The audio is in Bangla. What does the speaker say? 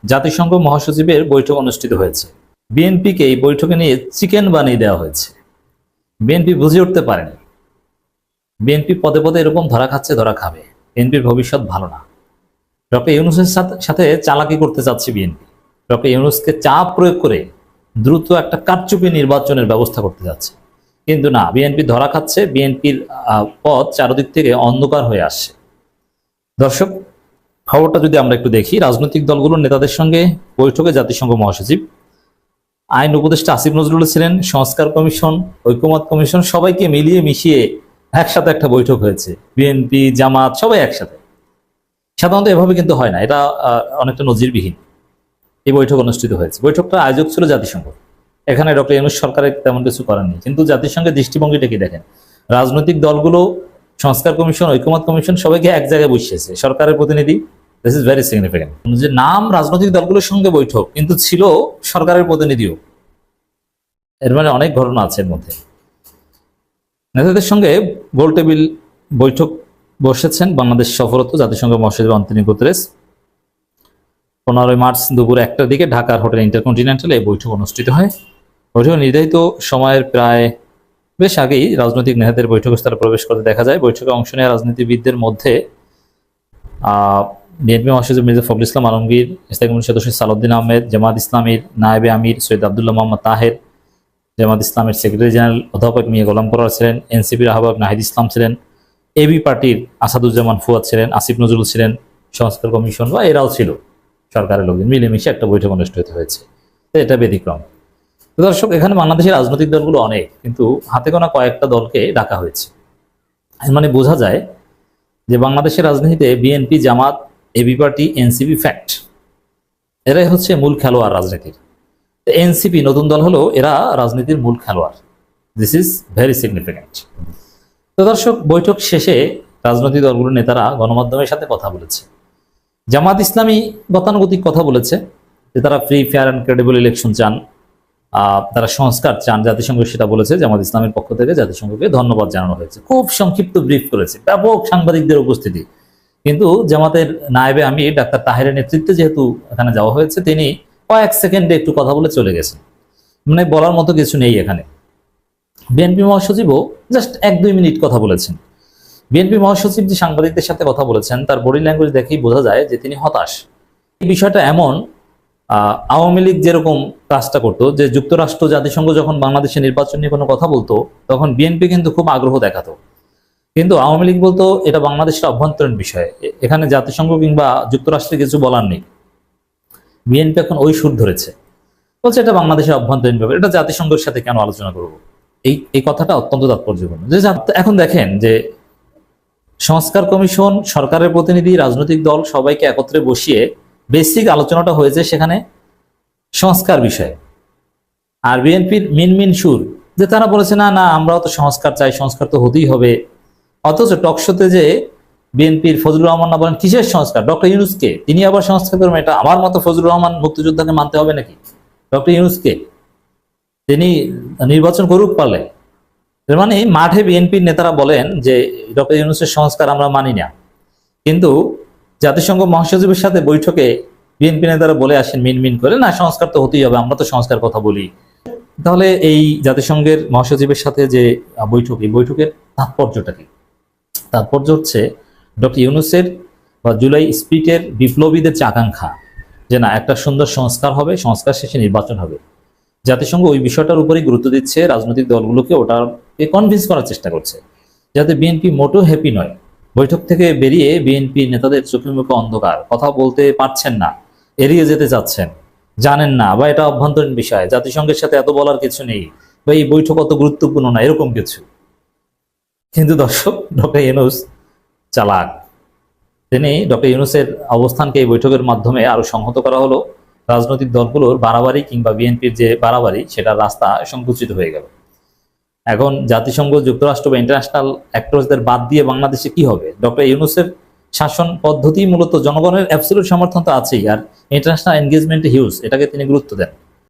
জাতিসংঘ মহাসচিবের বৈঠক অনুষ্ঠিত হয়েছে। বিএনপিকে এই বৈঠকে নিয়ে চিকেন বানিয়ে দেওয়া হয়েছে। বিএনপি বুঝে উঠতে পারেনি। বিএনপি পদে পদে এরকম ধরা খাচ্ছে, ধরা খাবে। বিএনপির ভবিষ্যৎ ভালো না। ডক্টর ইউনূসের সাথে চালাকি করতে চাচ্ছে বিএনপি। ডক্টর ইউনূসকে চাপ প্রয়োগ করে দ্রুত একটা কারচুপি নির্বাচনের ব্যবস্থা করতে যাচ্ছে, কিন্তু না, বিএনপি ধরা খাচ্ছে। বিএনপির পথ চারদিক থেকে অন্ধকার হয়ে আসছে। দর্শক, খবরটা যদি আমরা একটু দেখি, রাজনৈতিক দলগুলোর নেতাদের সঙ্গে বৈঠকে জাতিসংঘ মহাসচিব, আইন উপদেষ্টা আসিফ নজরুল ছিলেন, সংস্কার কমিশন, ঐকমত্য কমিশন, সবাইকে মিলিয়ে মিশিয়ে একসাথে একটা বৈঠক হয়েছে। বিএনপি, জামাত সবাই একসাথে। সাধারণত এভাবে কিন্তু হয় না, এটা অনেকটা নজিরবিহীন। এই বৈঠক অনুষ্ঠিত হয়েছে। বৈঠকটা আয়োজক ছিল জাতিসংঘ। এখানে ডক্টর ইউনূস সরকারের তেমন কিছু করেননি, কিন্তু জাতিসংঘের দৃষ্টিভঙ্গিটা কি দেখেন। রাজনৈতিক দলগুলো, সংস্কার কমিশন, ঐকমত্য কমিশন সবাইকে এক জায়গায় বসিয়েছে। সরকারের প্রতিনিধি, দিস ইজ ভেরি সিগনিফিকেন্ট। যে নাম রাজনৈতিক দলগুলোর সঙ্গে বৈঠক, কিন্তু ছিল সরকারের প্রতিনিধিও। এর মানে অনেক ঘটনা আছে এর মধ্যে। নেতাদের সঙ্গে গোল টেবিল বৈঠক বসেছেন বাংলাদেশ সফররত জাতিসংঘ মহাসচিব আন্তোনিও গুতেরেস। 15 মার্চ দুপুর 1টার দিকে ঢাকার হোটেল ইন্টারকন্টিনেন্টালে এই বৈঠক অনুষ্ঠিত হয়। বৈঠক নির্ধারিত সময়ের প্রায় বেশ আগেই রাজনৈতিক নেতাদের বৈঠকস্থলে প্রবেশ করতে দেখা যায়। বৈঠকে অংশ নেওয়া রাজনীতিবিদদের মধ্যে বিএনপি মহাসচিব মির্জা ফখরুল ইসলাম আলমগীর, স্থায়ী কমিটির সদস্য সালাউদ্দিন আহমেদ, জামাত ইসলামীর নায়েবে আমির সৈয়দ আব্দুল্লাহ মোহাম্মদ তাহের, জামাত ইসলামের সেক্রেটারি জেনারেল অধ্যাপক মিয়া গোলাম পরোয়ার ছিলেন, এনসিপির আহ্বায়ক নাহিদ ইসলাম ছিলেন, এবি পার্টির আসাদুজ্জামান ফুয়াদ ছিলেন, আসিফ নজরুল ছিলেন, সংস্কার কমিশন বা এরাও ছিল। সরকারের লোকজন মিলেমিশে একটা বৈঠক অনুষ্ঠিত হয়েছে। এটা ব্যতিক্রম। দর্শক, এখানে বাংলাদেশের রাজনৈতিক দলগুলো অনেক, কিন্তু হাতে গোনা কয়েকটা দলকে ডাকা হয়েছে। মানে বোঝা যায় যে বাংলাদেশের রাজনীতিতে বিএনপি, জামাত, এবি পার্টি, এনসিপি ফ্যাক্ট, এরাই হচ্ছে মূল খেলোয়াড় রাজনীতির। এনসিপি নতুন দল হলো, এরা রাজনীতির মূল খেলোয়াড়। This is very significant. তো দর্শক, বৈঠক শেষে রাজনৈতিক দলগুলোর নেতারা গণমাধ্যমের সাথে কথা বলেছে। জামাত ইসলামী গতানুগতিক কথা বলেছে যে তারা free, fair and credible election চান, তারা সংস্কার চান। জাতিসংঘ সেটা বলেছে। জামাত ইসলামের পক্ষ থেকে জাতিসংঘকে ধন্যবাদ জানানো হয়েছে। খুব সংক্ষিপ্ত ব্রিফ করেছে, ব্যাপক সাংবাদিকদের উপস্থিতি। কিন্তু জামাতের নায়েবে আমির ডাক্তার তাহেরের নেতৃত্বে যেহেতু এখানে যাওয়া হয়েছে, তিনি কয়েক সেকেন্ডে একটু কথা বলে চলে গেছেন। মানে বলার মতো কিছু নেই এখানে। বিএনপি মহাসচিবও জাস্ট 1-2 মিনিট কথা বলেছেন। বিএনপি মহাসচিব যে সাংবাদিকদের সাথে কথা বলেছেন, তার বডি ল্যাঙ্গুয়েজ দেখেই বোঝা যায় যে তিনি হতাশ। এই বিষয়টা এমন, আওয়ামী লীগ যেরকম কাজটা করতো, যে যুক্তরাষ্ট্র, জাতিসংঘ যখন বাংলাদেশের নির্বাচন নিয়ে কোনো কথা বলতো, তখন বিএনপি কিন্তু খুব আগ্রহ দেখাতো। কিন্তু আওয়ামী লীগ বলতো এটা বাংলাদেশের অভ্যন্তরীণ বিষয়, এখানে জাতিসংঘ কিংবা যুক্তরাষ্ট্রে কিছু বলার নেই। বিএনপি এখন ওই সুর ধরেছে, বলছে এটা বাংলাদেশের অভ্যন্তরীণ ব্যাপার, এটা জাতিসংঘের সাথে কেন আলোচনা করবো। এই কথাটা অত্যন্ত তাৎপর্যপূর্ণ। যে এখন দেখেন যে সংস্কার কমিশন, সরকারের প্রতিনিধি, রাজনৈতিক দল সবাইকে একত্রে বসিয়ে বেসিক আলোচনাটা হয়েছে সেখানে সংস্কার বিষয়ে। আর বিএনপির মিনমিন সুর, যে তারা বলেছে না না, আমরাও তো সংস্কার চাই, সংস্কার তো হতেই হবে। অথচ টকশোতে যে বিএনপির ফজলুর রহমান না বলেন কিসের সংস্কার, ডক্টর ইউনূসকে, তিনি আবার সংস্কার করবেন, এটা আমার মতো ফজলুর রহমান মুক্তিযোদ্ধাকে মানতে হবে নাকি? ডক্টর ইউনূসকে তিনি নির্বাচন করুক পারলে। মানে মাঠে বিএনপির নেতারা বলেন যে ডক্টর ইউনূসের সংস্কার আমরা মানি না, কিন্তু জাতিসংঘ মহাসচিবের সাথে বৈঠকে বিএনপি নেতারা বলে আসেন মিনমিন করে, না সংস্কার তো হতেই হবে, আমরা তো সংস্কার কথা বলি। তাহলে এই জাতিসংঘের মহাসচিবের সাথে যে বৈঠক, এই বৈঠকের তাৎপর্যটা কি? তাৎপর্য হচ্ছে ডক্টর ইউনূসের বা জুলাই স্পিরিটের বিপ্লবীদের যে আকাঙ্ক্ষা, যে না একটা সুন্দর সংস্কার হবে, সংস্কার শেষে নির্বাচন হবে। জাতিসংঘ ওই বিষয়টার উপরেই গুরুত্ব দিচ্ছে, রাজনৈতিক দলগুলোকে ওটাকে কনভিন্স করার চেষ্টা করছে, যাতে বিএনপি মোটেও হ্যাপি নয়। বৈঠক থেকে বেরিয়ে বিএনপি নেতাদের চোখে মুখে অন্ধকার, কথা বলতে পারছেন না, এড়িয়ে যেতে চাচ্ছেন, জানেন না বা এটা অভ্যন্তরীণ বিষয়, জাতিসংঘের সাথে এত বলার কিছু নেই, বা এই বৈঠক অত গুরুত্বপূর্ণ না, এরকম কিছু। কিন্তু দর্শক, ডক্টর ইউনূস চালাক। তিনি ডক্টর ইউনূসের অবস্থানকে এই বৈঠকের মাধ্যমে আরো সংহত করা হলো। রাজনৈতিক দলগুলোর বাড়াবাড়ি কিংবা বিএনপির যে বাড়াবাড়ি, সেটার রাস্তা সংকুচিত হয়ে গেল। এখন জাতিসংঘ, যুক্তরাষ্ট্র বা ইন্টারন্যাশনাল অ্যাক্টরসদের বাদ দিয়ে বাংলাদেশে কি হবে? ডক্টর ইউনূসের শাসন পদ্ধতি মূলত জনগণের অ্যাবসলিউট সমর্থন তো আছেই, আর ইন্টারন্যাশনাল এনগেজমেন্ট হিউজ, এটাকে তিনি গুরুত্ব দেন।